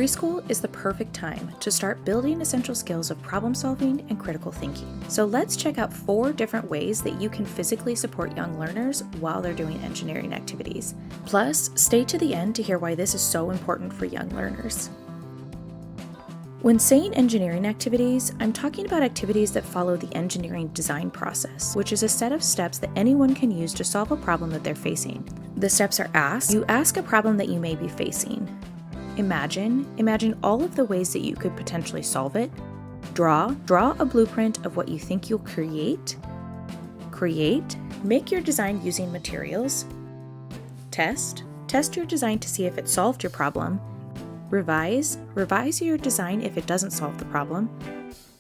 Preschool is the perfect time to start building essential skills of problem solving and critical thinking. So let's check out 4 different ways that you can physically support young learners while they're doing engineering activities. Plus, stay to the end to hear why this is so important for young learners. When saying engineering activities, I'm talking about activities that follow the engineering design process, which is a set of steps that anyone can use to solve a problem that they're facing. The steps are you ask a problem that you may be facing. Imagine all of the ways that you could potentially solve it. Draw a blueprint of what you think you'll create. Make your design using materials. Test your design to see if it solved your problem. Revise your design if it doesn't solve the problem.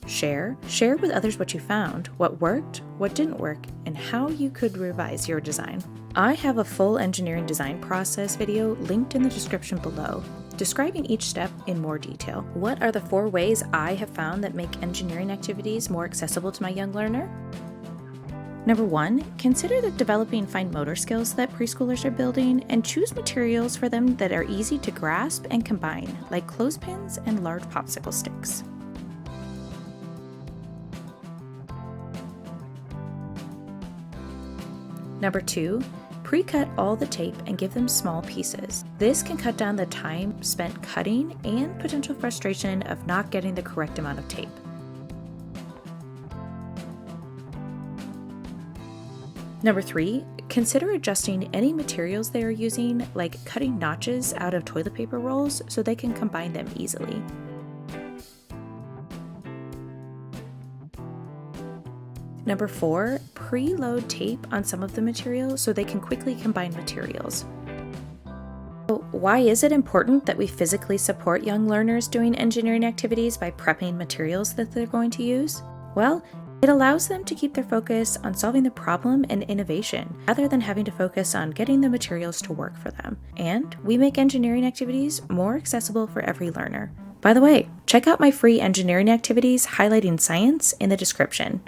Share with others what you found, what worked, what didn't work, and how you could revise your design. I have a full engineering design process video linked in the description below, describing each step in more detail. What are the 4 ways I have found that make engineering activities more accessible to my young learner? Number 1, consider the developing fine motor skills that preschoolers are building and choose materials for them that are easy to grasp and combine, like clothespins and large popsicle sticks. Number 2, pre-cut all the tape and give them small pieces. This can cut down the time spent cutting and potential frustration of not getting the correct amount of tape. Number 3, consider adjusting any materials they are using, like cutting notches out of toilet paper rolls so they can combine them easily. Number 4, preload tape on some of the materials so they can quickly combine materials. So why is it important that we physically support young learners doing engineering activities by prepping materials that they're going to use? Well, it allows them to keep their focus on solving the problem and innovation, rather than having to focus on getting the materials to work for them. And we make engineering activities more accessible for every learner. By the way, check out my free engineering activities highlighting science in the description.